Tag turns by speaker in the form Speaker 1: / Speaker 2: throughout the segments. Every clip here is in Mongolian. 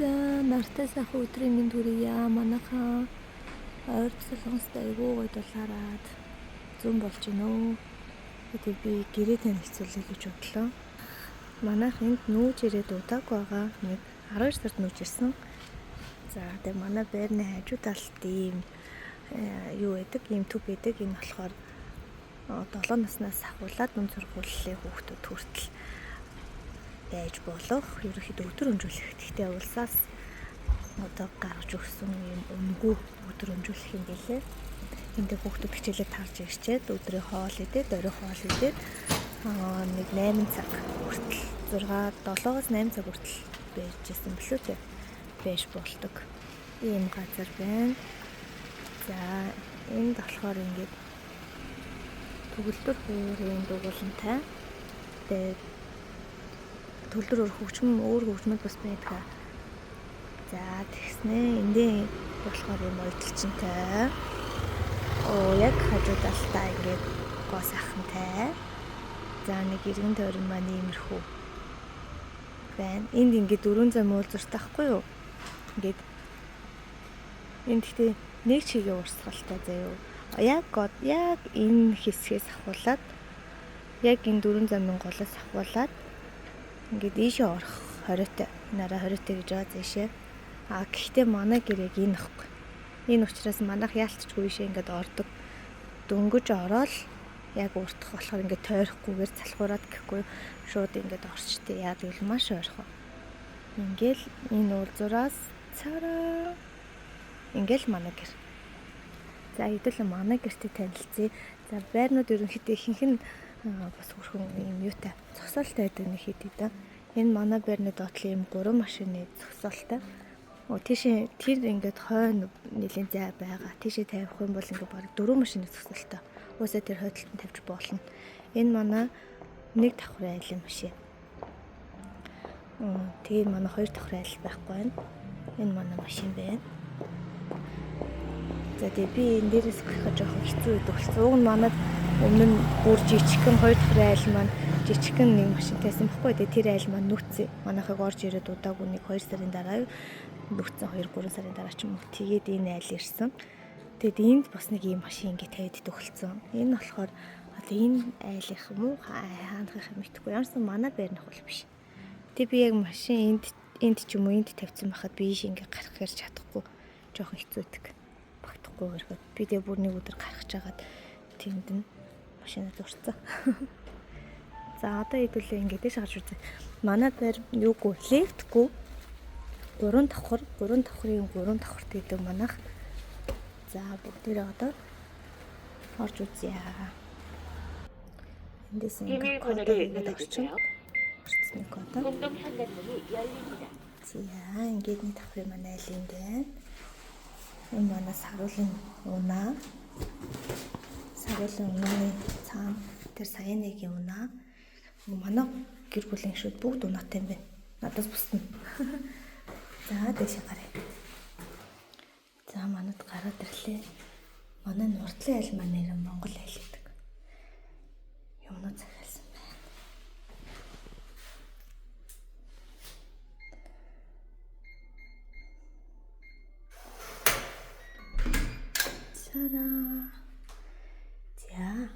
Speaker 1: За нартай сайхан өдрийн мэнд хүргье. Манайхаа ойр солонгост айгүй гоё дулаараад зүүн болж гинэ. Тэгээд би гэрээ танилцуулъя гэж бодлоо. Манайх энд нүүж ирээд удааг байгаа. Нэг 12 сард нүүж ирсэн. За тэгээд манай байрны хажуу талд ийм юу байдаг, ийм төв байдаг. Энэ болохоор 7 наснаас ахуулаад үн сургуулийн хүүхдүүд хүртэл байж болох ерөнхийдөө өдөр өнжүүлэх. Гэхдээ улсаас одоо гаргаж өгсөн юм өмгөө өдөр өнжүүлэх юм гэлээ. Энд хүүхдүүд хичээлээ тарж ирчээд өдрийн хоол идээд, орой хоол идээд нэг 8 цаг хүртэл 7-8 цаг хүртэл байжсэн билүү те. Байж болдог. Ийм газар байна. За энд болохоор ингээд төгөлдөр хөөрийн дугуулантай. Тэгээд төлдөр өөр хөгжмөд бас байдаг. За тэгснэ эндээ болохоор юм ойдлчинтай. Яг хажууд алтаа ингээд гоо сайхантай. За нэг иргэн тойрон маань иймэрхүү байна. Энд ингээд 4 зам уулзуртай байхгүй юу? Ингээд энд гэхдээ нэг чигээ урсгалтай заяа. Яг энэ хэсгээс ахуулаад яг энэ 4 замын голоос ахуулаад ингээд ийшээ орох хориотой. Нараа хориотой гэж байгаа зэшээ. Гэхдээ манай гэр яг энэ ихгүй. Энэ учраас манайх яалтчгүй ийшээ ингээд ордог. Дөнгөж ороод яг уртах болохоор ингээд тойрохгүйгээр залхуураад гэхгүй шууд ингээд орчтой. Яг л маш ойрхон. Ингээл энэ уулзураас цараа ингээл манай гэр. За хэдүүлээ манай гэртээ танилцъя. За байрнууд ерөнхийдөө ихэнх нь бас хөрхөн юм юутай зогсоолтой байдаг нэг хэд. Энэ манай байрны доотлын юм 3 машины зогсоолтой. Тийшээ тэр ингээд хойно нэлийн зай байгаа. Тийшээ тавих юм бол ингээд баг 4 машины зогсоолтой. Уусаа тэр хойдолд нь тавьж болно. Энэ манай нэг давхрын айлын машин. Тэгээ манай 2 давхрын айл байхгүй байна. Энэ манай машин байна. За тэгээ би энэ дээрээс гарах жоохон хэцүү байдаг болсон. Уг нь манад өмнө нь бүр жижигхэн 2 давхрын айл маань жижигхэн нэг машинтайсан байхгүй. Тэгээ тэр айл маань нүцээ. Манайхыг орж ирээд удаагүй нэг 2 сарын дараа нүцэн 2-3 сарын дараа ч юм уу. Тэгээд энэ айл ирсэн. Тэгэд энд бас нэг ийм машин ингэ тавьд төгөлцсөн. Энэ болохоор одоо энэ айлынх юм уу хаанхих юм итгэхгүй. Ямарсан манай байрных бол биш. Тэгээ би яг машин энд ч юм уу энд тавьсан байхад би ийш ингэ гарах хэрэг чадахгүй. Жохон хэцүүдэг. Багтахгүй өргөд. Би тэгээ бүр нэг өдөр гарах чагаад тэнд нь машинаа зурцсан. За одоо хэдүүлээ ингэ дэш гарч үзье. Манай байр юугүй лифтгүй 3 давхрын 3 давхрт гэдэг манайх. За бүгдээрээ одоо орж үзье. Эндээс ингээд орчихсон. Орцсны код. За ингээд нэг давхрын манай айлын байна. Энэ манай саруулын унаа. Саруулын унааны цаана тэр саяныгийн унаа. Манай гэр бүлийн шүүд бүгд унаатай юм байна. Надаас бусна. За дэше гараа. За манад гараад ирлээ. Манай нурдлын айл маань нэр Монгол айл гэдэг. Юмнууд захиалсан байна. Цараа. За.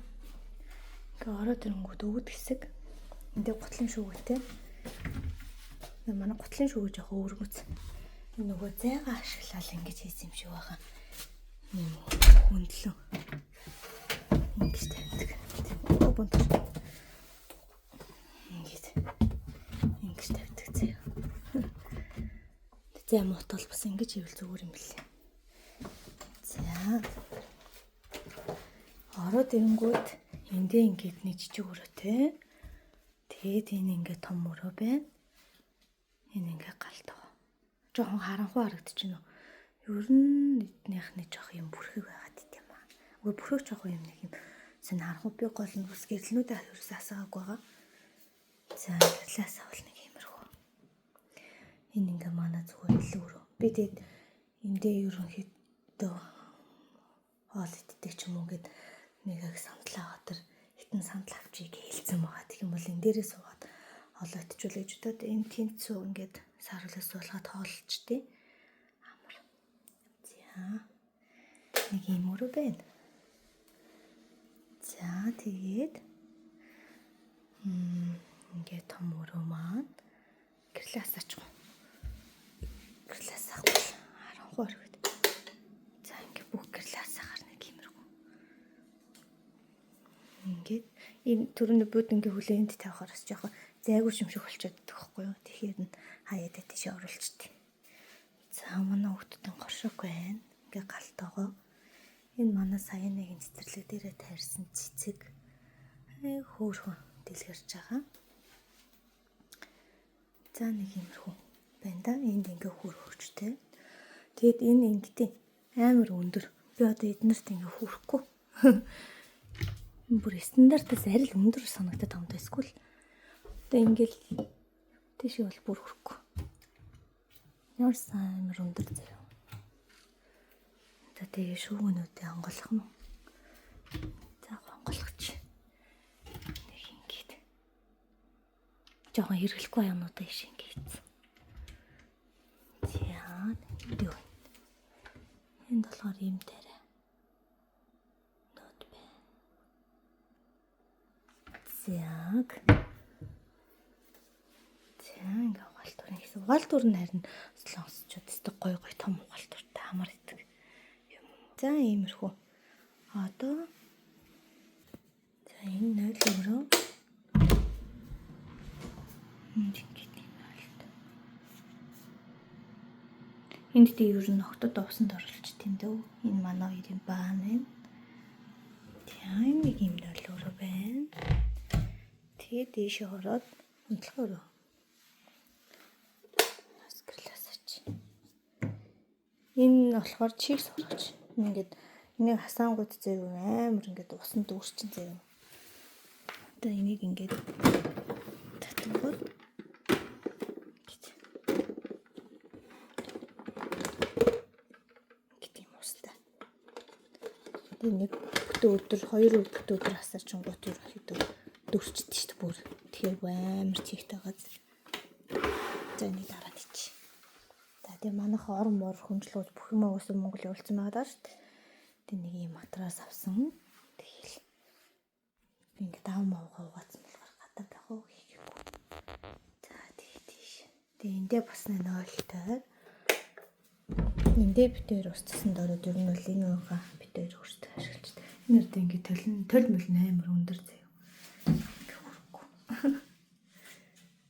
Speaker 1: Ингээ ороод ирэнгүүт өвд хэсэг. Эндээ гутлын шүүгтэй. Манай гутлын шүүг жоохон өөргөц. Нөгөө зайгаа ашиглаад ингэж хийсэн юм шиг байгаа. Хөндлөө. Ингэж тавьдаг. Бонтож. Ингэж тавьдаг заяа. Зай мотол бас ингэж ивэл зүгээр юм билээ. За. Ороод ирэнгүүт эндээ ингэж нэг жижиг өрөөтэй. Тэгээд энэ ингэ том өрөө байна. Энэ ингээ галт байгаа. Жохон харанхуй харагдчихна уу? Ер нь эднийхний жоох юм бүрхэг байгаад идэм ба. Үгүй бүрхэг жоох юм нэг юм сэн харанхуй би гол нь бүс гэрлнүүдээ ерөөсөө асаагааг байгаа. За гэрлээс авал нэг юмрхүү. Энэ ингээ манай зүгээр илүү өрөө. Би тэгэд эндээ ерөнхийдөө хоол иддэг ч юм уу гэд нэг их сандлаа өдр хитэн сандал авчиг хэлсэн байгаа. Тэгэх юм бол энэ дээрээ суугаад олоотчул гэж бодоод энэ тэнцүү ингээд саруулаас суулгаад хооллчтэй. Амар. За. Нэг юм өрөө байна. За тэгээд ингээд том өрөө маань гэрлээс ачгаа. Гэрлээс авах 12 орхид. За ингээд бүх гэрлээс харна гэмэргүй. Ингээд энэ төрөний бууд ингээ хүлээнд тавихаар бас жоохон зайгүй шимшиг болчиход байдаг байхгүй юу. Тэгэхээр нь хаяад тийш оруулчихдээ. За манай хүүхдүүдийн горшог байна. Ингээ галтайгоо. Энэ манай саяны нэг цэцэрлэг дээрээ таарсан цэцэг. Хөөхөн дэлгэрч байгаа. За нэг юмрхүү байна да. Энд ингээ хөр хөвчтэй. Тэгэд энэ ингээд амар өндөр. Би одоо эднэрт ингээ хүрхгүй. Бүр стандартаас арай л өндөр санагдаад байгаа юм да. Эсвэл одоо ингээл тийш бол бүр хүрхгүй. Ямар амар өндөр зэрэг. За тэгээ шүүгнүүдээ анголох нь. За анголгоч. Нэг ингээд. Жохон хэрэглэхгүй юмнуудаа иш ингээд. За юу. Энд болохоор юм дээр. Нот байна. Яг. За ингээ угаалтур гэсэн. Угаалтур нь харин солонгосчууд өстө гой том угаалтуртай амар идэг. За иймэрхүү. Одоо за энэ 0 өрөө. Ингээд юм байна. Энд дээр ер нь октод овсонд оруулж тэмдв. Энэ манай хоёрын баан байна. Тийм нэг юм 0 өрөө байна. Тэгээд дээшээ ороод өндлөх өрөө. Насгарлаас ач. Энэ болохоор чиг сургач. Ингээд энийг хасаангууд зэв амар ингээд усан дүүрчин зэв. Одоо энийг ингээд татангууд ингээд юм уустай. Тэгээ нэг өдөр 2 өдөр хасаачингууд ерөнхийдөө дүүрчдэг шүү дээ бүр. Тэгэхээр амар чигтэй байгаа. За энийг дараад ичи. Тэгээ манайх орон мор хүнжлүүл бүх юм уусаа Монгол явуулсан байгаа даа шүү дээ. Тэгээ нэг юм матрас авсан. Тэгэл ингээд дав мавгаа угаацсан болохоор гадаа байх уу хийгээгүй. За тийш. Тэгээ эндээ бас 0-той. Эндээ битээр устсан дөрөд ер нь бол энэ угаа битээр өөртөө ашиглаж. Энэ үрдэ ингээд төл мөл амар өндөр заяа. Ингээ хөрөхгүй.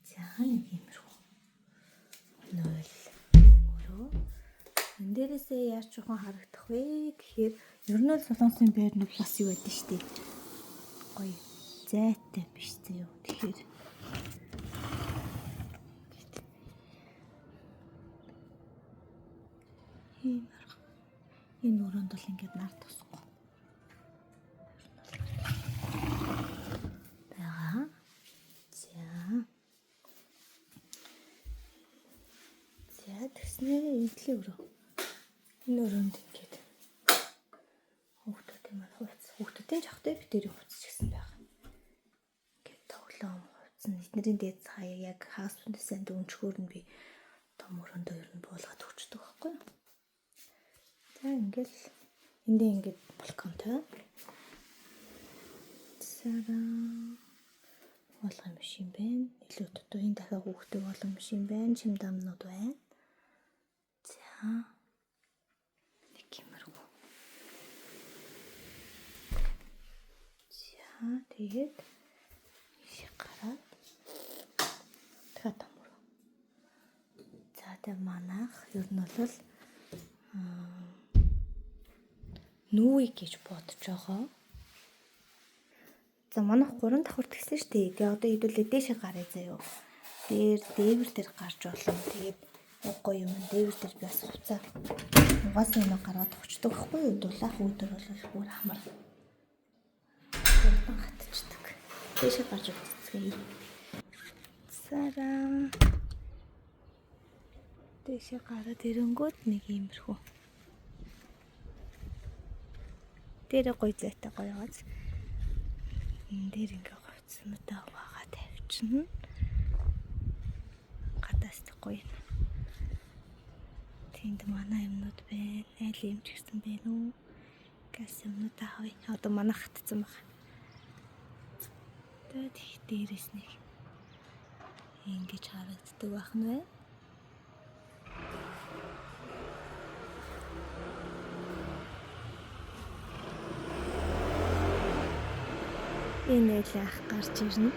Speaker 1: За нэг юмруу. 0 энэ дээрээсээ яаж жоохон харагдах вэ гэхээр ер нь л солонгосын байр нэг бас юу байдаг шүү дээ. Гоё зайтай биш заяа. Тэгэхээр энэ өрөөнд бол ингээд нар тусахгүй. Бага. За тэгснээ эдлийн өрөө. Энэ өрөөнд ингээд хүүхдүүд юм хувцас. Хүүхдүүдийн жахтай битэрийн хувцас гэсэн байгаа. Ингээд тоглоом хувцас. Эднэрийн дээд хаяа яг хаас хүнээсээ дүүнчгөр нь би том өрөөндөө ер нь буулгаад өгчдөг байхгүй юу? За ингээл эндээ ингээд балконтой. Сараа болгоом машин байна. Илүү дутуу энэ дахиад хүүхдээ болгоом машин байна. Чим дамнууд байна. За нэг юмруу. За тэгээд ишээ гараад дахиад тамруу. За тэг манайх ер нь бол нүүе гэж бодож байгаа. За манайх 3 давхар тгсэн шүү дээ. Тэгээ одоо хэдүүлээ дээшээ гараа заяа. Дээвэр дээр гарч болно. Тэгээд гоё юм. Дээвэр дээр би бас хуцаа угаасны нэг гараад өгчдөг байхгүй юу? Дулаах өдөр бол бүр амар. Урдан хатчихдаг. Дээшээ гарч өгцгээе. Сараа. Дээшээ гараад ирэнгүүт нэг иймэрхүү. Дээр гоё зайтай гоё яваач. Энэ дээр ингээ гоцснуудаа угаагаа тавьчихна. Гадаас гоё. Энд манай юмнууд байна. Айл юм ч гэсэн байна уу? Газ юмнууд авъя. Одоо манай хатцсан баг. Тэгээд их дээрээс нэг ингэж харагддаг байх нь бай. Энэ айл ах гарч ирнэ.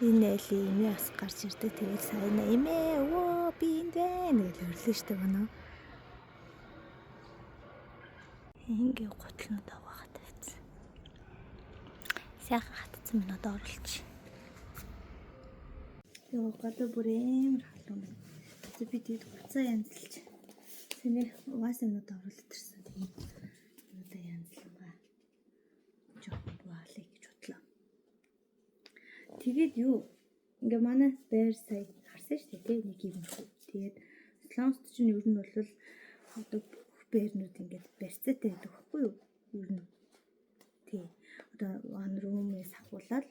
Speaker 1: Энэ айлын эмээ бас гарч ирдэг. Тэгээд сайн эмээ өө би энд байна гэж өрлөө штэ манай. Ингээ гутлнууд аваад тавьчихсан. Сайхан хатцсан минь одоо оруулчих. Йоо гадаа бүр амар халуун байна. Тэгээд би тэгээд хуцаа янзлж. Сэний угаас юмнууд оруулаад ирсэн. Тэгээд одоо янзлгаа. Жохон буалыг гэж бодлоо. Тэгээд юу ингээ манай байр сая харсан шүү дээ нэг юм шүү. Тэгээд Солонгост чинь ер нь бол одоо бүх байрнууд ингээд барьцаатай байдаг байхгүй юу? Ер нь тий. Одоо one room-ээс ахуулаад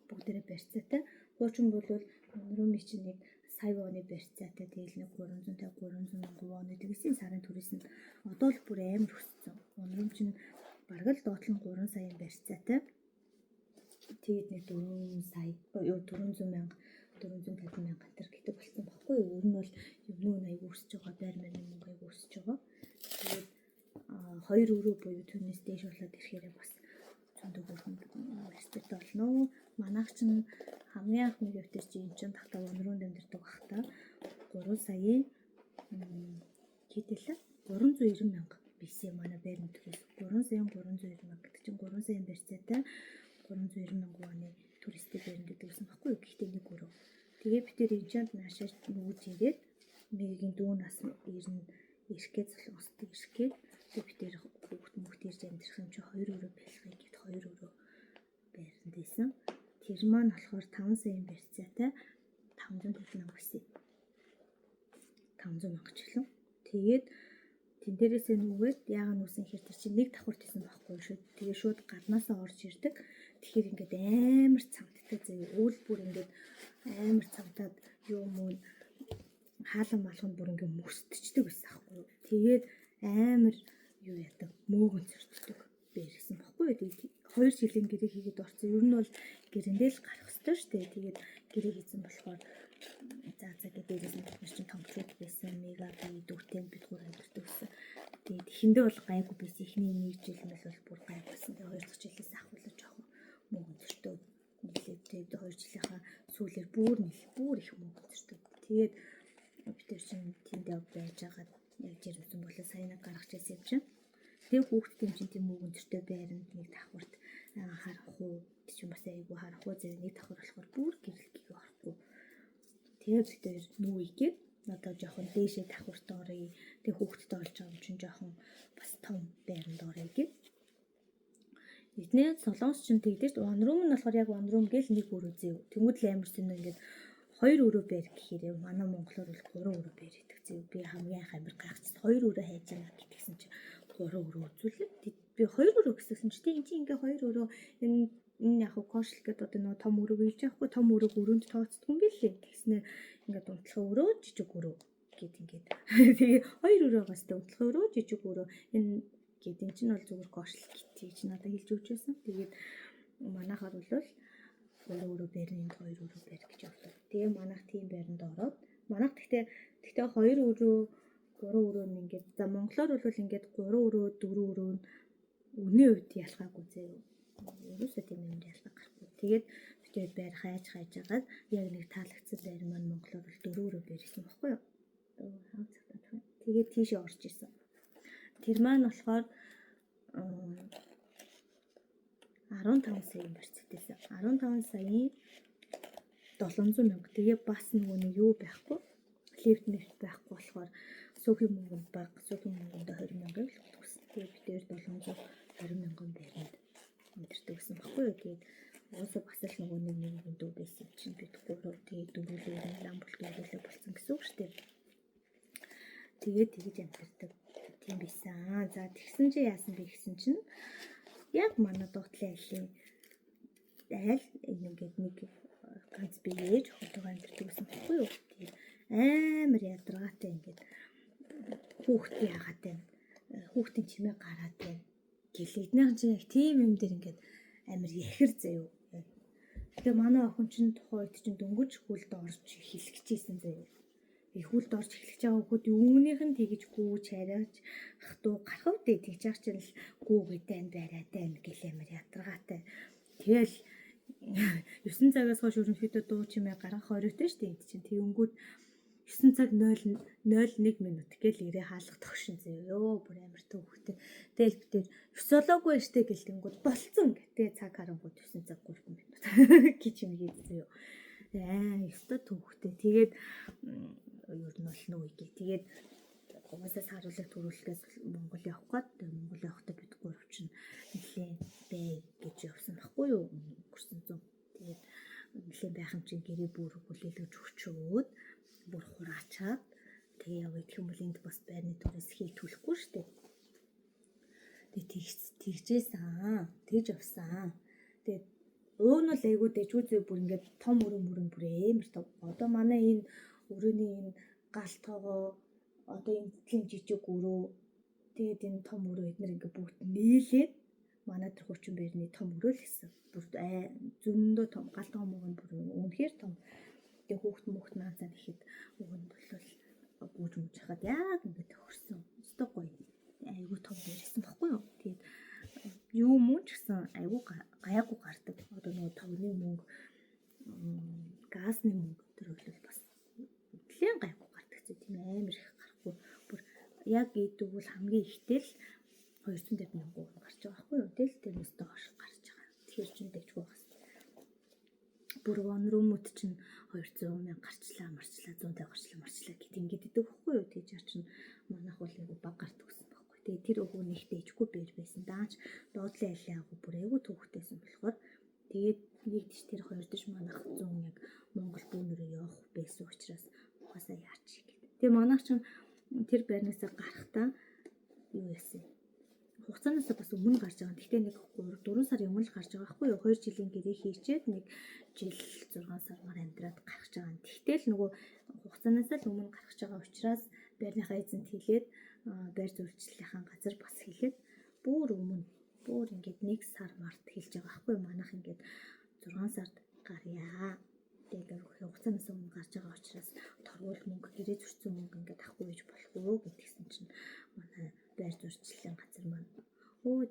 Speaker 1: бүгдээрээ барьцаатай. Хуучин бол one room-ийн чинь нэг сая оны барьцаатай тэгэл нэг 350 300 мянган оны тэгсэн сарын түрээс нь одоо л бүр амар өссөн. One room чинь бараг л доотлон 3 саяын барьцаатай. Тэгээд нэг 4 сая 400 мянга 450 мянга гатар гэдэг болсон баггүй юу? Ер нь бол юмнууд аяг өсөж байгаа, байр мөнгө аяг өсөж байгаа. Тэгээд 2 өрөө буюу түүнээс дээш болоод ирэхээр бас зөндөө бүрэн барьцаатай болно. Манайх чинь хамгийн анх нэг өвтөр чинь энэ чинь тагтаа онруунд амьдардаг бахта 3 саяын хэдэлээ 390 мянга бисээ манай байрны төрөөс 3 саяын 390 мянга гэдэг чинь 3 саяын барьцаатай 390 мянган оны туристик байрны гэдэг байсан баггүй юу? Гэхдээ нэг өрөө. Тэгээ бид тэр энчанд наашаа нүүж ирээд мигийн дүү нас ирнэ ирхгээд Солонгост ирхгээд тэг бид тэр хүүхд мөхт ирж амьдрах юм чи 2 өрөө байлгыг гэд 2 өрөө байранд байсан. Тэр маань болохоор 5 саяын барьцаатай 550 мянга байсан. 500 мянга ч гэлэн. Тэгээд тэн дээрээсээ нүгээд яагаад нүсэн хэр тэр чинь нэг давхурт хийсэн байхгүй шүү. Тэгээ шууд гаднаасаа орж ирдэг. Тэгэхээр ингээд амар цамттай заяа. Өөр бүр ингээд амар цамтаад юу мөн хаалан малханд бүр ингээд мөсдчихдэг байсан байхгүй юу. Тэгээд амар юу яадаг мөөгөн зөрчдөг байсан байхгүй юу. Тэгээд 2 жилийн гэрээ хийгээд орсон. Ер нь бол гэрэндээ л гарах ёстой шүү дээ. Тэгээд гэрээ хийсэн болохоор за гэдээс нь бид чинь томчлууд байсан. Мега би дүүтэй бид гур амьддаг гэсэн. Тэгээд эхэндээ бол гайгүй байсан. Эхний 1 жил нь бол бүр гайгүйсэн. Тэгээд 2 дахь жилээс ахвал жоохон мөнгө зөртөө нэлээд тэгээд 2 жилийнхаа сүүлээр бүр их мөнгө зөртөө. Тэгээд бид тэр чинь тэндээ байж байгаад яг жирэмсэн болоо сайн нэг гаргаж ирсэн юм чинь. Тэгээд хүүхдтэй юм чинь тийм мөнгө зөртөө байранд нэг давхурт харах уу гэж юм бас айгүй харах уу зэрэг нэг давхар болохоор бүр гэрэлгийг орохгүй. Тэгээд бид тэр нүүгээд одоо жоохон дээшээ давхурт оръё. Тэгээд хүүхдтэй олж байгаа юм чинь жоохон бас том байранд оръё гэв. Эднээ Солонгос ч тэгдэж one room нь болохоор яг one room гэл нэг өрөө зэв. Тэнгүүд л амар сүн ингээд 2 өрөө байр гэхээр манай монголоор бол 3 өрөө байр гэдэг зэв. Би хамгийн анх амар гайхчихсан. 2 өрөө хайж байгаа гэдгсэн чинь 3 өрөө үзүүлээ. Би 2 өрөө гэсэн чинь тийм чи ингээ 2 өрөө энэ яг кошл гэдэг одоо нөгөө том өрөө гэж яахгүй том өрөөг өрөөнд тооцдог юм билээ. Тэгснээр ингээд унтлах өрөө жижиг өрөө гэд ингээд тэгээ 2 өрөөгөөс унтлах өрөө жижиг өрөө энэ гэд энэ чинь бол зүгээр кошл гэж надад хэлж өгч байсан. Тэгээд манайхаар бол өрөө байрны 2 өрөө байр гэж явлаа. Тэгээ манайх тийм байранд ороод манайх тэгтээ 2 өрөө 3 өрөө нь ингээд за монголоор бол ингээд 3 өрөө 4 өрөө нь үнийн үед ялгаагүй зөө. Ерөөсөө тийм юм ялгаа гарахгүй. Тэгээд бид байр хайж агаад яг нэг таалагдсан байр маань монголоор бол 4 өрөө байрсан байхгүй юу? Тэгээд тийшээ орж исэн. Тэр маань болохоор 15 саяын барьцаатайсэн. 15 саяын 700 мянга. Тэгээ бас нөгөө нэг юу байхгүй. Лифт байхгүй болохоор сүүхийн мөнгөнд баг, сүүхийн мөнгөнд 20 мянга л төгсөн. Тэгээ бид 720 мянган байранд амьдэрдэг гэсэн баггүй юу. Тэгээд уусаа бас л нөгөө нэг дүү байсан чинь бид гурав тэгээд дөрвөлөө лам бүлтгүүлээ болсон гэсэн үг шүү дээ. Тэгээд тэгж амьдэрдэг тийм байсан. За тэгсэн чи яасан бэ гэсэн чинь яг манай дуутлын айлын айл ингээд нэг ганц биеэж хөлтөг амьдэрдэг гэсэн баггүй юу. Тэгээд амар ядаргаатай ингээд хүүхэд яагаад байна? Хүүхдийн чимээ гараад байна. Гэл эднийхэн чинь яг тийм юм дээр ингээд амар яхэр заяа. Тэгээ манай охин чинь тухайд чинь дөнгөж хүлд орж эхлэх гэжсэн заяа. Хүлд орж эхлэх байгаа хүүхэд юунийх нь тэгж гүүж хараач ах トゥ гарах үдэ тэгж яах чинь л гүүгээд байна бариад байна гэл амар ядаргаатай. Тэгэл 9 цагаас хойш ерөнхийдөө дуу чимээ гаргах оройтой шүү дээ энд чинь. Тэгэнгүүт 9 цаг 0:01 минут гэл ирээ хаалга тогшин заяа. Бүр амар төвхтэй. Тэгэл би тэр 9 болоогүй штэ гэлтэнгүүд болцсон гэтээ цаг харангууд 9 цаг 3 минут гэж юм хийсэн заяа. Өстой төвхтэй. Тэгээд ер нь бол нөө гээ. Тэгээд угаасаа саруулаг төрүүлэхээс Монгол явах гээд Монгол явахдаа бид гурав чинь нэлээ бай гэж явсан байхгүй юу? Өнгөрсөн зам. Тэгээд нэлээ байхам чинь гэрээ бүр хүлээлгэж өчөөд бүр хураачаад тэгээ явъя гэх юм бол энд бас байрны төрөөс хий төлөхгүй шүү дээ. Тэгээ тэгжээсэн. Тэгж явсан. Тэгээд өө нь л айгуу дэжгүй зүй бүр ингээд том өрөө бүр амар том. Одоо манай энэ өрөөний энэ гал тоогоо одоо энэ дэлхийн жижиг өрөө тэгээд энэ том өрөө эднэр ингээд бүгд нийлээд манай тэр хүчин байрны том өрөө л гэсэн. Бүр зөндөө том гал тоогоо мөн бүр үнэхээр том. Тэгээ хүүхд наацаа ихэд өгөнд бол гүүж мүж хахад яг ингээд тохирсон. Өстой гоё. Айгуу том байсан баггүй юу? Тэгээд юу мөн ч гэсэн айгуу гаяагүй гардаг. Одоо нөгөө товны мөнгө, газны мөнгө тэр бол бас нэлээд гаяагүй гардаг ч тийм амар их гарахгүй. Бүр яг идэгвэл хамгийн ихтэй л 250 мянган гарч байгаа байхгүй юу? Тэгэл тэрнээс доош гарч байгаа. Тэгэхээр ч дэжгүй бас. Бүр вон румууд чинь 200 мянга гарчлаа, 150 гарчлаа гэт ингээд идэг байхгүй юу? Тэгж яа чинь манайх бол айгу баг гарт өгсөн байхгүй. Тэгээ тэр өгөө нэг дэжгүй бэр байсан. Даач доотлын айлаагүй бүр айгу төвхтэйсэн болохоор тэгээд нэг тийш тэр хоёр дэш манайх зүүн яг Монгол бүүнөрөө явах байсан учраас угаасаа яач гэдэг. Тэгээ манайх чинь тэр байрнасаа гарахтаа юу яасан? Хугацаанаас бас өмнө гарч байгаа. Гэхдээ нэг 3-4 сар өмнө л гарч байгаа байхгүй юу? 2 жилийн гэрээ хийчээд нэг жил 6 сармаар амьдраад гарч байгаа. Гэхдээ л нөгөө хугацаанаас л өмнө гарч байгаа учраас байрныхаа эзэнт хэлээд байр зөвлөлтийнхаа газар бас хэлээд бүр өмнө бүр ингээд 1 сар март хэлж байгаа байхгүй юу? Манайх ингээд 6 сард гарьяа. Тэгээд хугацаанаас өмнө гарч байгаа учраас торгуул мөнгө гэрээ зөрчсөн мөнгө ингээд авахгүй гэж болохгүй гэдгийгсэн чинь манай байр зурчлалын газар маань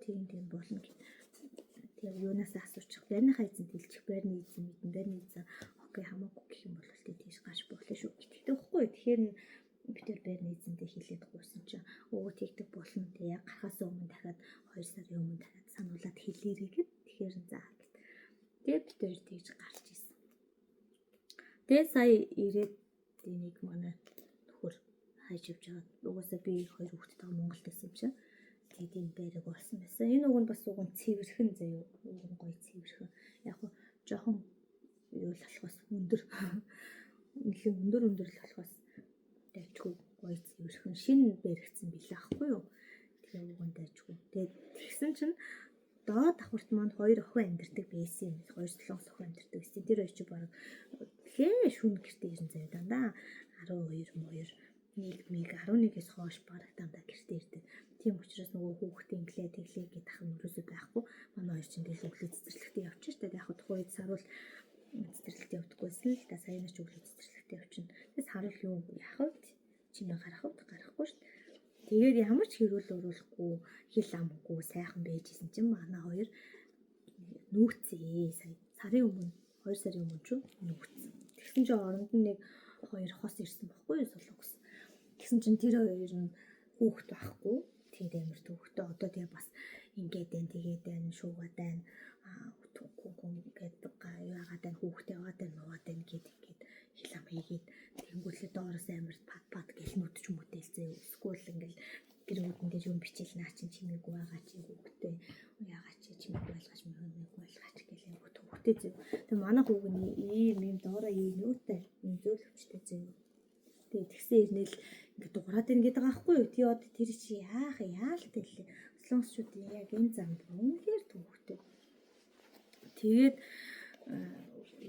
Speaker 1: тийм болно гэв. Тэгээ юунаас асуучих байрныхаа эзэнт хэлчих байрны эзэн мэдэн байрны эзэн окей хамаагүй гэх юм бол тийш гаш болно шүү гэхдээ байхгүй. Тэгэхээр би тэр байрны эзэндээ хэлээд гуйсан чинь тэгдэг болно. Тэгээ яг гарахаас өмнө дахиад 2 сарын өмнө дахиад сануулад хэлээрэй гэд. Тэгэхээр за гэд. Тэгээ би тэр тэгж гарч исэн. Тэгээ сая ирээд энийг манай нөхөр хайж явж байгаа. Угаасаа би 2 хүүхэдтэй Монголд байсан юм чинь. Тэгээд энэ байрыг олсон байсан. Энэ уг нь бас уг нь цэвэрхэн заяа. Уг нь гоё цэвэрхэн. Яг хоо жоохон юу л болохоос өндөр. Нэлээд өндөр л болохоос дайчгүй гоё цэвэрхэн шинэ баригдсан билээ ахгүй юу. Тэгээ уг нь дайчгүй. Тэгээд тэгсэн чинь доод давхарт манд 2 охин амьдардаг байсан юм. 2 солонгос охин амьдардаг байсан. Тэр хоёр чи баг лээ шүн гэртээ ирэн заяа дандаа 12 моёр 11-ээс хойш бараг дандаа гэртээ ирдэг. Тийм учраас нөгөө хүүхдээ инглээ тэглээ гэдэг ах юм өрөөсөө байхгүй. Манай хоёр чинь тэгэл өглөө цэцэрлэгтээ явчих штэ. Яг тухайд саруул цэцэрлэгтээ явдаггүйсэн л да саяны ч өглөө цэцэрлэгтээ явчихна. Тэгээс харуул юу яах вэ? Чимээ гарахгүй штэ. Тэгээд ямар ч хэрүүл оруулахгүй хэл амгүй сайхан байжсэн чинь манай хоёр нүүцээ. Сая сарын өмнө 2 сарын өмнө ч нүүцсэн. Тэгсэн чинь оронд нь нэг 2 хос ирсэн баггүй юу солонгос. Тэгсэн чинь тэр хоёр нь хүүхэд байхгүй. Тэгээд амар төвхтэй одоо тэгээ бас ингээд байна тэгээд байна шуугаад байна гэдэг яагаад байна хүүхдээ яваад байна нуугаад байна гэдэг хэл ам хийгээд тэнгүүлээ доороос амар пат гэл нүдч мөдөлцөө эсвэл ингээд гэрүүд ингээд юм бичил наа чин чимээг байгаа чи хүүхдээ яагаад чи чимээг байлгаж мөнгөнийг байлгаач гэл юм төвхтэй зөв. Тэгээ манай хүүг нь ийм доороо ийм нүүтэй ийм зөөлөвчтэй зөв. Тэгээд тэгсэн ирнэл ингээд дуурайд ийн гэдэг байгаа байхгүй юу. Тий одоо тэр чи яалт хэлээ. Солонгосчууд яг энэ замд үнэхээр төвхтэй. Тэгээд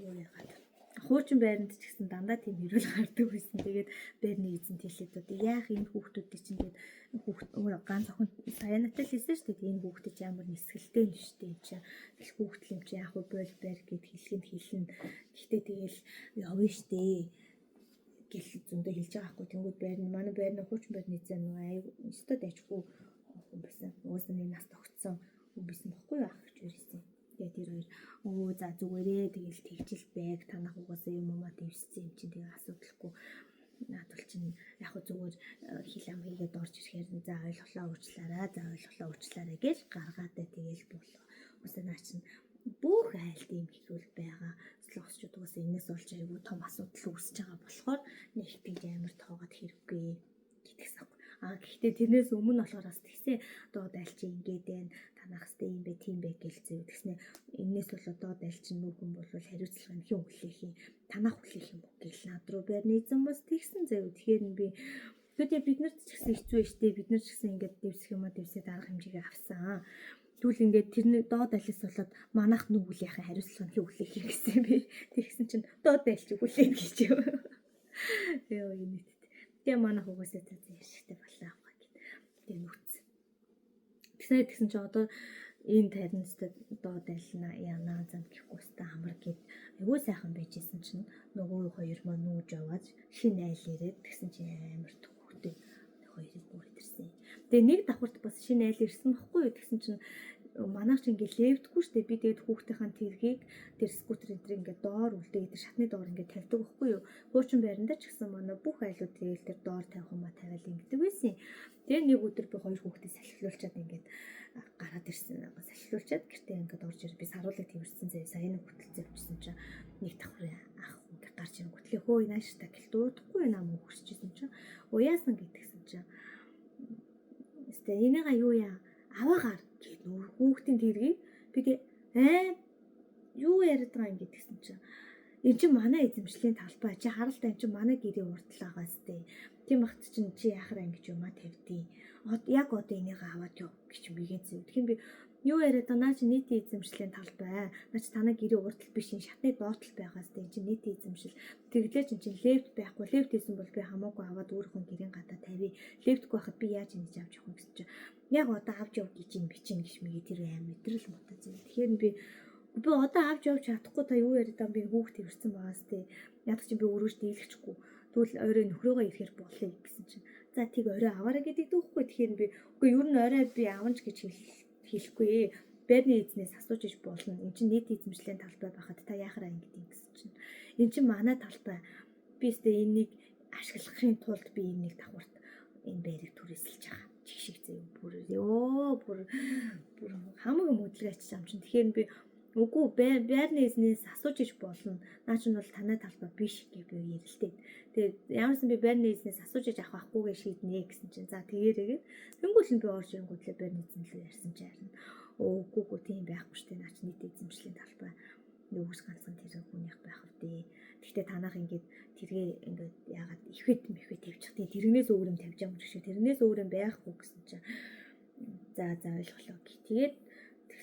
Speaker 1: юу яагаад Хуучин байранд ч гэсэн дандаа тийм хэрүүл гардаг байсан. Тэгээд байрны эзэнт хэлээд одоо яах энэ хүүхдүүдтэй чинь тэгээд хүүхд ганц охин саянатай л хэлсэн шүү дээ. Энэ хүүхдэд ямар нисгэлтэй юм шүү дээ. Чи хүүхдэл юм чи яах вэ бойл байр гэд хэлэхэд хэлнэ. Гэхдээ тэгэл явна шүү дээ. Гэл зөндөө хэлж байгаа байхгүй. Тэнгүүд байрны манай байрны хуучин байрны эзэн нөө аюу өстөд ажгүй хүн байсан. Уусаа нэг нас тогтсон хүн байсан бохгүй яах гэж ирсэн. Тэгээд тэр хоёр за зүгээрээ тэгэл тэгжил байг танах угаасаа юм уу дэвссэн юм чинь тэгээ асуудалгүй надвал чинь яг хөө зүгээр хил ам хийгээд орж ирэхээр за ойлголоо уучлаарай гэж гаргаадаа тэгэл болоо. Уусаа наа чинь бүх айлт юм хэрүүл байгаа. Слогсчуд угаасаа энэс болж айгүй том асуудал үүсэж байгаа болохоор нэг тийм амар тоогод хэрэггүй гэтгсэн. Гэхдээ тэрнээс өмнө болохоор бас тэгсэн доод айл чи ингээд байна. Танах хэвээр юм бэ, тийм бэ гэж зэв тэгснэ. Энэс бол доод айл чи нүүх юм бол хариуцлага нь хэн хүлээх юм? Танах хүлээх юм уу гэл над руу байрны эзэн бас тэгсэн зэв. Тэгэхээр би тэгээд бид нарт ч гэсэн хэцүү штэ. Бид нар ч гэсэн ингээд дэвсэх юм а дэвсээд арга хэмжээгээ авсан. Тэгвэл ингээд тэрний доод айлс болоод манайх нүгэл яхаа хариуцлага нь хэн хүлээх юм гэсэн би. Тэгсэн чинь доод айл чи хүлээн гэж юм. Яа энэ. Тэгээ манайх угаасаа зэвшигтэй болоо авах гэд. Тэгээ нүц. Тэгсэн чи одоо энэ таринстай доод айлна яна зам гэхгүй өстой амар гэд айгүй сайхан байжсэн чинь нөгөө хоёр маа нүүж аваад шинэ айл ирээд тэгсэн чи амар төвхтэй хоёрыг бүр идэрсэн. Тэгээ нэг давхарт бас шинэ айл ирсэн баггүй юу тэгсэн чинь манайх ч ингээ левдгүй штэ би тэгээд хүүхдийнхаа тэргийг тэр скутер энэ төр ингээ доор үлдээ тэр шатны доор ингээ тавьдаг байхгүй юу хуучин байранда ч гэсэн манай бүх айлууд тэгэл тэр доор тавих юм а тавиал ингэдэг байсан. Тэгээ нэг өдөр би хоёр хүүхдээ салхилуулчаад ингээд гараад ирсэн. Салхилуулчаад гэртээ ингээд орж ирээ би саруулыг тэрсэн зав саяны хөтөлцөө авчихсан чинь нэг давхар ах ингээ гарч ирэн гүтлээ хөөе нааштай гэл дуудахгүй нам өгччихсэн чинь уяасан гэдгсэн чинь өстө энийга юу яа аваагаар гэд нөр хүүхдийн тэргийг би тэгээ юу яриад байгаа юм гэдгсэн чинь энэ чинь манай эзэмшлийн талбай чи харалтай энэ чинь манай гэрээ урдлагаас тээ тийм багт чинь чи яхаар ангиж юмаа тавьдیں۔ Яг одоо энийг аваад яв гэж бигээ зэв. Тэгэхээр би юу яриад байгаа наа чи нийтийн эзэмшлийн талбай. Наа чи танай гэрээ урдтал биш энэ шатны доотл байгаас тээ чи нийтийн эзэмшил. Тэглээж чинь лефт байхгүй. Лефт хийсэн бол би хамаагүй аваад өөрийнхөө гэрийн гадаа тавья. Лефтгүй байхад би яаж ингэж авч явах юм гэсэн чинь яг одоо авч яв гэж юм бичин гэж мэгээ тэр аим мэдрэл мутаа зэв. Тэгэхээр би одоо авч явж чадахгүй та юу яриад байгаа би хүүхд тэрсэн байгаас тээ. Яг чи би өөрөөс дийлэхгүй. Тэгвэл орой нөхрөөгөө ирэхээр болъё гэсэн чинь. За тийг орой аваарай гэдэг дүүхгүй. Тэгэхээр би үгүй ер нь орой би аванч гэж хэлэхгүй. Байрны эзнээс асууж иж болно. Энд чинь нийт эзэмшлийн талбай байхад та яахаар ангид юм гэсэн чинь. Энд чинь манай талбай. Би өстө энийг ашиглахын тулд би энийг давхарт энэ байрыг түрээсэлж байгаа. Чих шиг зэв бүр хамаг мөдлөгч юм чинь. Тэгэхээр би үгүй байрны эзнээс асууж иж болно. Наа чинь бол танай талбай биш гэж би ярилтэй. Тэгээд ямарсан би байрны эзнээс асууж иж авах байхгүйгээ шийднэ гэсэн чинь. За тэгээрээ тэнгуул нь би орж ирэнгүүтлээ байрны эзэн лөө ярьсан чинь харин үгүй тийм байхгүй штэ. Наа чинь нийт эзэмшлийн талбай нөгөөс ганцхан тэр хүнийх байх вдээ. Гэхдээ танах ингээд тэргээ ингээд яагаад ихэд тавьчих тийм тэрнээс өөр юм тавьж байгаа юм шиг. Тэрнээс өөр юм байхгүй гэсэн чинь. За ойлголоо гэх. Тэгээд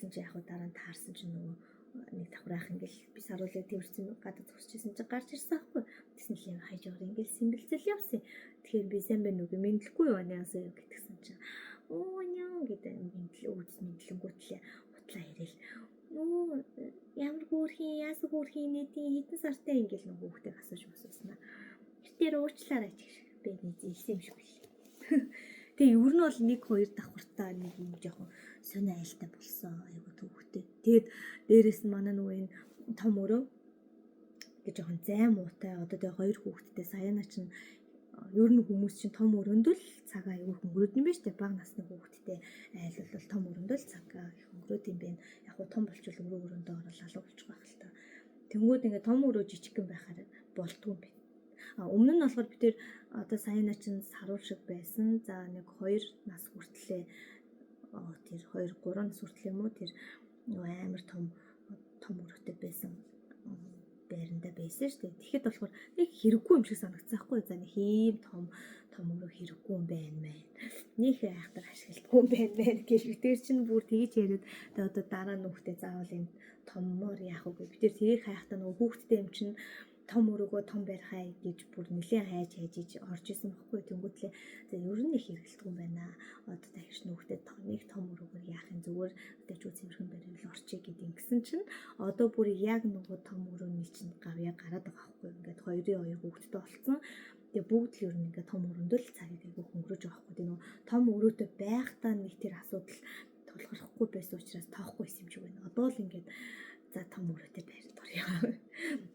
Speaker 1: тэгсэн чинь яг дараа нь таарсан чинь нөгөө нэг давхраах ингээл би саруулыг тэрсэн гадаа зогсчихсэн чинь гарч ирсэн аахгүй. Тэсэн л юм хайж яваа ингээл симбэлцэл явсан. Тэгэхээр би сайн байна уу мэдлэхгүй юу яасан юу гэтгсэн чинь. Няа гэдэг мэдлэнгүүтлээ утлаа ирээл. Ямар хөөрхийн яасан хөөрхийн нийтийн хэдэн сартай ингээл нөгөө хүүхдээ асууж масууснаа. Тэр уучлаарай ч би нэг зэлсэн юм шиг үлээ. Тэгээ ер нь бол 1-2 давхартаа нэг юм жоохон сонио айлтай болсон айгу төвхтэй. Тэгээд дээрэс нь манай нөгөө энэ том өрөө гэж жоохон зай муутай одоо тэгээ 2 хүүхэдтэй саяна чинь ер нь хүмүүс чинь том өрөөнд л цагаа айгу өнгөрөөд юм байна шүү дээ. Бага насны хүүхэдтэй айл бол том өрөөнд л цагаа их өнгөрөөд юм байна. Яг гоо том болчихвол өрөөндөө орол алуу болчих байх л та. Тэнгүүд ингээ том өрөө жижигхэн байхаар болдгүй юм байна. Өмнө нь болохоор би тэр одоо саяна чинь саруул шиг байсан. За нэг 2 нас хүртлээ тэр 2-3 нас хүртлээ юм уу тэр амар том өрөөтэй байсан байранда байсан шүү дээ. Тэгэхэд болохоор нэг хэрэггүй юм шиг санагдсан байхгүй. За нэг ийм том өрөө хэрэггүй юм байна мэн. Нэг айхтар ашигладгүй юм байна мэн гэж би тэр чинь бүр тэгж яриад одоо дараа нь хүүхдээ заавал энэ томмоор яах вэ? Би тэр тэрийг хайхтаа нөгөө хүүхдтэй юм чинь том өрөөгөө том байр хай гэж бүр нэлээд хайж иж орж исэн байхгүй. Тэнгүүтлээ за ер нь их хэрэгэлдэг юм байна. Одоо дахиж нөхдөд нэг том өрөөгөр яахын зүгээр одоо ч үзэмэрхэн байрал орчих гэдэг ингэсэн чинь одоо бүр яг нөгөө том өрөөний чинь гавья гараад байгаа байхгүй. Ингээд хоёрын хоёр хүүхэдтэй болсон. Тэгээ бүгд л ер нь ингээд том өрөөндөө л цагийг айгүй хөнгөрөж байгаа байхгүй. Тэгээ нөгөө том өрөөтэй байхдаа нэг тэр асуудал тулгархгүй байсан учраас тоохгүй юм шиг байна. Одоо л ингээд за том өрөөтэй байранд орё.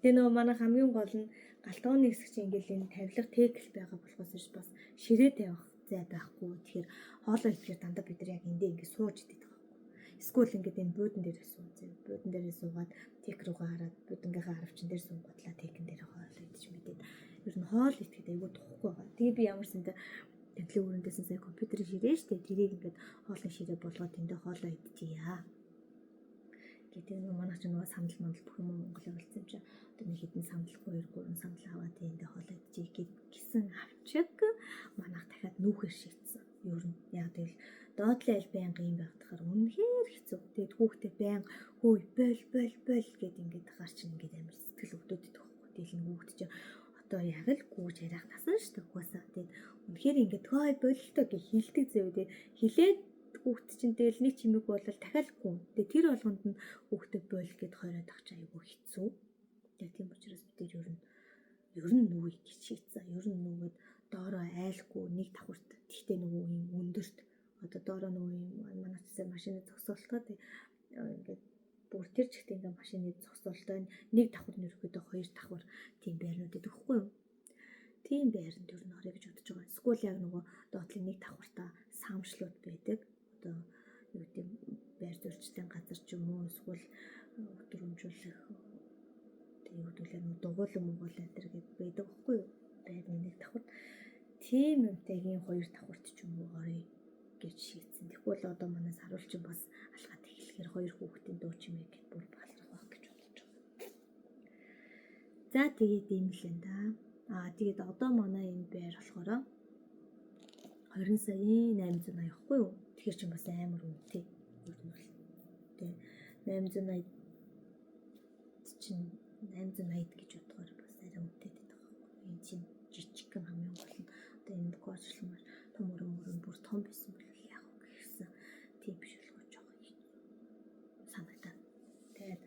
Speaker 1: Тэгээ нөгөө манай хамгийн гол нь галтгооны хэсэг чинь ингээд энэ тавилга тэкл байгаа болохоос ш бас ширээ тавих зай байхгүй. Тэгэхээр хоолоо идэхээр дандаа бид нар яг эндээ ингээд сууж идэт байгаа байхгүй. Эсвэл ингээд энэ буудан дээрээ сууж, буудан дээрээ суугаад тек руугаа хараад буудангийнхаа харавчин дээр суугатлаа текэн дээр хоол идэж мэдээд ер нь хоол идэхэд айгүй тухгүй байгаа. Тэгээ би ямар санда тэглээ өрөөндөөс сая компьютерыг ширээ штэ тэрийг ингээд хоолны ширээ болгоод тэндээ хоолоо идчихъя. гэдэг нь манайх ч нөгөө самдал мандал бүх юм Монголоор болсон юм чи одоо нэг хэдэн самдал 2-3 самдал аваад тэндээ хоолоо идчихье гэсэн авчиг манайх дахиад нүүхээр шийдсэн. Ер нь яг тэгэл доотлын аль байнга юм байхдахаар үнэхээр хэцүү. Тэгээд хүүхдээ байнга хөөе бол гэд ингээд хаар чинь ингээд амар сэтгэл өвдөд идэх байхгүй. Тэгэл хүүхд чинь одоо яг л гүүж ярих тасан шүү дээ. Угаасаа тэгээд үнэхээр ингээд хөөе болтой гэж хилдэг зэв тэгээд хилээд хүүхд чинь тэгэл нэг чимэг болол дахиад гүн. Тэгээ тэр болгонд нь хүүхдэд бойл гэд хороод авч айгүй хэцүү. Тэгээ тийм учраас бид ер нь нүгэй гэж шийдсэн. Ер нь нүгэд доороо айлгүй нэг давхарт. Тэгтээ нөгөө юм өндөрт. Одоо доороо нөгөө юм манай цэсэр машины зогсоолтоо ингээд бүр тэр чигт ингээд машины зогсоолтоо нэг давхар нөрөхөдөө хоёр давхар тийм байрнууд өгөхгүй юу? Тийм байранд ер нь орё гэж бодож байгаа. Эсвэл яг нөгөө доотлын нэг давхартаа саамшлууд байдаг. Одоо юу гэдэг байр зөрчлийн газар ч юм уу эсвэл өдрөмжүүлэх тэгээ хөдөлгөөн дугуулan муугуулан энэ гэдэг байдаг байхгүй юу? Байрны нэг давхар. Тийм юмтайгийн хоёр давхарт ч юм уу орё гэж шийдсэн. Тэгвэл одоо манаас харуулчин бас алхаад эхлэхээр хоёр хүүхдийн дуу чимээ гэд бүр баларх байх гэж бодож байгаа. За тэгээд ийм л энэ да. Тэгээд одоо манай энэ байр болохоор 20 саяын 880 ахгүй юу? Тэгэхээр чинь бас амар үнэтэй. Тэгээ 880 чинь 880 гэж бодохоор бас арай үнэтэй байдаг байхгүй юу? Энэ чинь жижиг хамгийн гол нь одоо энэ кочлмаар том өрөмөр бүр том байсан бол яг гэсэн тийм биш болгож байгаа юм санагдаад. Тэгээд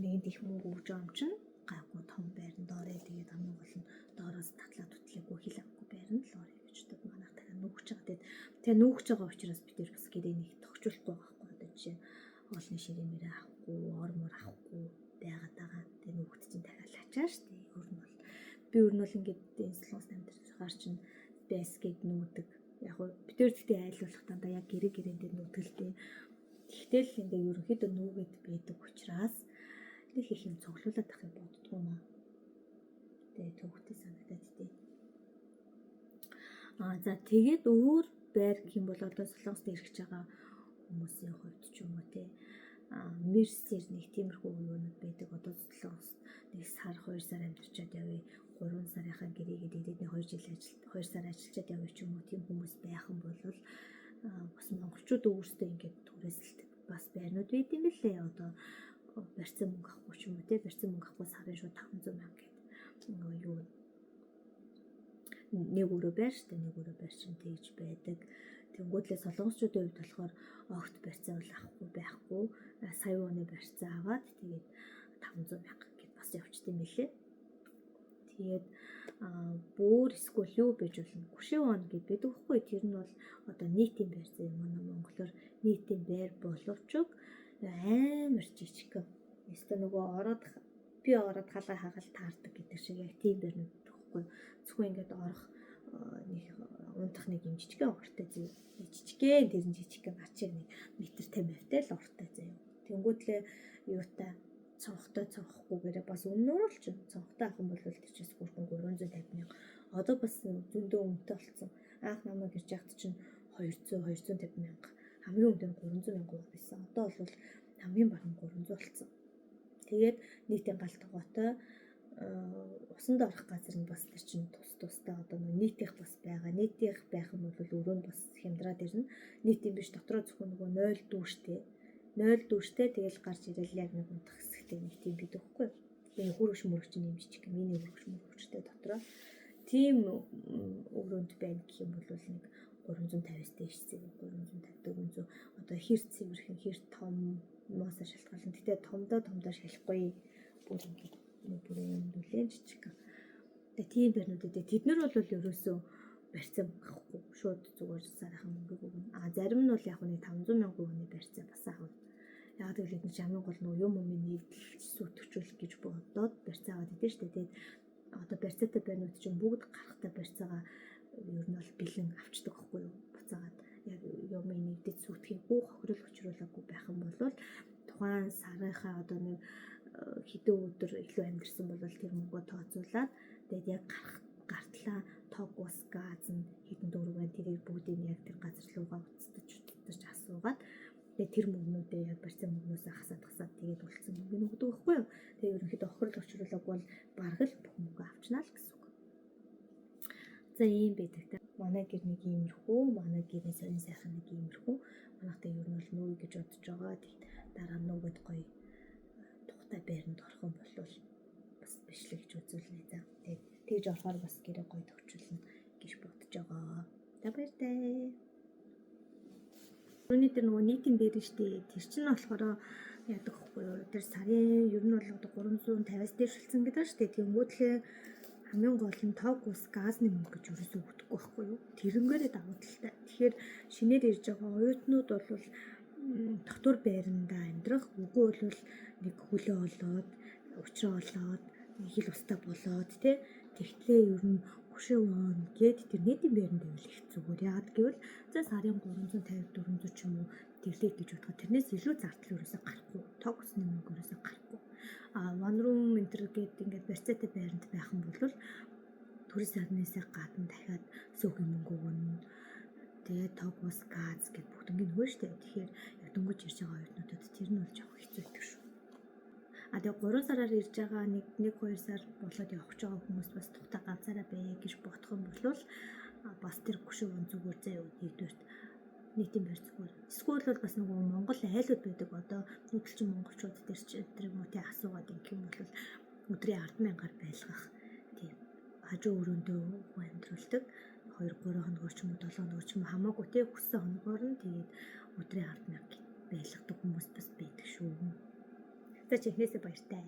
Speaker 1: нэг их мөнгө өгж байгаа юм чинь гайгүй том байранд орё. Тэгээд хамгийн гол нь доороос татлаа тутлаагүй хил авахгүй байранд л орё гэж боддог. Манайх дахиад нүүгч байгаа. Тэгээд нүүгч байгаа учраас бид нар бас гэрээ нэг тохижуулахгүй байхгүй. Одоо жишээ хоолны ширээ мэрээ авахгүй, ормор авахгүй байгаад байгаа. Тэгээд нүүгт чинь дахиад ачаа штэ. Өөр нь бол би өөр нь бол ингээд энэ солонгос амьдаргаар чинь байс гээд нүүдэг. Яг гоо бид нар тэгтээ айлуулах дандаа яг гэрээндээ нүүдгэлтэй. Тэгтэл л ингээд ерөнхийдөө нүүгээд байдаг учраас нэг их юм цоглуулад ах юм боддгоо маа. Тэгээ төвхтэй санагдаад тий. За тэгээд өөр байр гэх юм бол одоо солонгост ирэх гэж байгаа хүмүүсийн хувьд ч юм уу тий. Мерсер нэг тиймэрхүү юунууд байдаг. Одоо солонгост нэг сар 2 сар амьдарчаад явъя. 3 сарынхаа гэрээгээд ирээд 2 жил 2 сар ажиллаад явъя ч юм уу тийм хүмүүс байхан бол бас монголчууд өөрсдөө ингээд түрээсэлдэг бас байрнууд байд юм лээ. Одоо барьсан мөнгө авахгүй ч юм уу тий. Барьсан мөнгө авахгүй сарын шууд 500 мянга гэдэг юу нэг өрөө байр штэ нэг өрөө байр чинь тэгж байдаг. Тэнгүүдлээ солонгосчуудын хувьд болохоор огт барьцаа бол авахгүй байхгүй. Сая оны барьцаа аваад тэгээд 500 мянга гэд бас явчихсан мэлээ. Тэгээд бүр эсвэл юу байж болно? Гүшээ он гэд байдаг байхгүй. Тэр нь бол одоо нийтийн барьцаа юм аа Монголоор нийтийн байр боловч амар жижиг. Эсвэл нөгөө би ороод халаа хагаал таардаг гэдэг шиг яг тийм байрнууд байхгүй. Зөвхөн ингээд орох нэг унтах нэг юм жижигхэн ортой зөө. Жижигхэн тэр нь жижигхэн ачиг нэг метр 50-тай л ортой зөө. Тэнгүүтлээ юутай цонхтой цонхгүйгээрээ бас өнөөр л ч цонхтой ах юм бол тэр чинь бүрхэн 350 мянга. Одоо бас зөндөө үнэтэй болсон. Анх намайг ирж яхад чинь 250 мянга. Хамгийн өндөр нь 300 мянга байсан. Одоо бол хамгийн бага нь 300 болсон. Тэгээд нийтийн галт тогоотой усанд орох газар нь бас тэр чинь тустай одоо нийтийнх бас байгаа. Нийтийнх байх юм бол өрөө нь бас хямдраад ирнэ. Нийтийн биш дотроо зөвхөн нөгөө 0 дүүштэй. 0 дүүштэй тэгэл гарч ирэл яг нэг унтах хэсэгтэй нэг тийм бид өгөхгүй. Тэгээ хөргөж мөрөгч юм жижиг миний хөргөж мөрөгчтэй дотроо тийм өрөөнд байна гэх юм бол нэг 350-аас дээшсэн 350 400 одоо хэрэг цэвэрхэн хэрэг том моосоо шалтгаална. Гэтэ томдоо шалахгүй бүр ингээд бүр юм нүлэн жижиг. Тэгээ тийм байрнуудад тэд нар бол ерөөсөө барьцаа авахгүй шууд зүгээр сарайхан мөнгө өгнө. Зарим нь бол яг нэг 500 сая төгрөгийн барьцаа бас аав. Яг тэгэл эдгээр жамын гол нь юм нийлж сүтгэжүүлэх гэж бодоод барьцаа аваад идэв штэ. Тэгээд одоо барьцаатай байрнууд чинь бүгд гарахтаа барьцаагаа ер нь бол бэлэн авчдаг байхгүй юу? Буцаагаад яг юм нийлдэж сүтгэхгүй хохирол учруулаагүй байх юм бол тухайн сарынхаа одоо нэг хэдэн өдөр илүү амьдэрсэн бол тэр мөнгөө тооцоолаад тэгээд яг гартлаа тог ус газ нь хэдэн төгрөг байна тэрийг бүгдийг яг тэр газар руугаа уцтаж асуугаад тэгээд тэр мөнгнүүдээ яг барьсан мөнгнөөс хасаад тэгээд үлдсэн мөнгөний өгдөг байхгүй юу? Тэгээд ерөнхийдөө хохирол учруулаагүй бол бараг л бүх мөнгөө авчнаа л гэсэн үг. За ийм байдаг та. Манай гэр нэг иймэрхүү, манай гэрийн сонин сайхан нэг иймэрхүү. Манайхтай ер нь бол нүү гэж бодож байгаа. Тэгээд дараа нь нүгэд гоё тухтай байранд орох юм бол бас бишлэг гэж үзүүлнэ за. Тэгээд тэгж орохоор бас гэрээ гоё төвчүүлнэ гэж бодож байгаа. За баяртай. Үүний дээр нөгөө нийтийн бэрэн штэ. Тэр чинь болохоор яадаг вэ? Тэр сарын ер нь бол 350-аас дээш болсон гэдэг штэ. Тэнгүүтлээ хамгийн гол нь тог ус газны мөнгө гэж ерөөсөө өгдөггүй байхгүй юу? Тэрэнгээрээ давуу талтай. Тэгэхээр шинээр ирж байгаа оюутнууд бол дотор байрандаа амьдрах үгүй бол нэг хөлөө олоод учраа олоод хил устаа болоод тий тэгтлээ ер нь хөшөө воон гээд тэр нийтийн байранд байвал их зүгээр. Яагаад гэвэл за сарын 350 400 ч юм уу тэрлээ гэж бодоход тэрнээс илүү зардал ерөөсөө гарахгүй. Тог усны мөнгө ерөөсөө гарахгүй. One room enter гээд ингээд барьцаатай байранд байх юм бол турист сарнасаа гадна дахиад сөөгийн мөнгө өгнө. Тэгээд тог ус газ гэд бүгднийг нөхөө штэ. Тэгэхээр яг дөнгөж ирж байгаа оюутнуудад тэр нь болж авах хэцүү байдаг шүү. Тэгээ 3 сараар ирж байгаа нэг 2 сар болоод явах гэж байгаа хүмүүс бас тухтай ганцаараа бай гэж бодох юм бол бас тэр гүшүүн зүгээр заяа нэгдүгürt нийтийн байр зүгээр. Эсвэл бол бас нөгөө Монгол айлууд байдаг одоо нүүдэлчин монголчууд дээр ч тэр мөтийн асуугаад ингэх юм бол өдрийн 10,000-аар байлгах тийм хажуу өрөөндөө амьдруулдаг 2-3 хоногор ч юм уу 7 хоногор ч юм уу хамаагүй тий хүссэн хоногор нь тэгээд өдрийн 10,000 байлгадаг хүмүүс бас байдаг шүү. За чихнээсээ баяртай.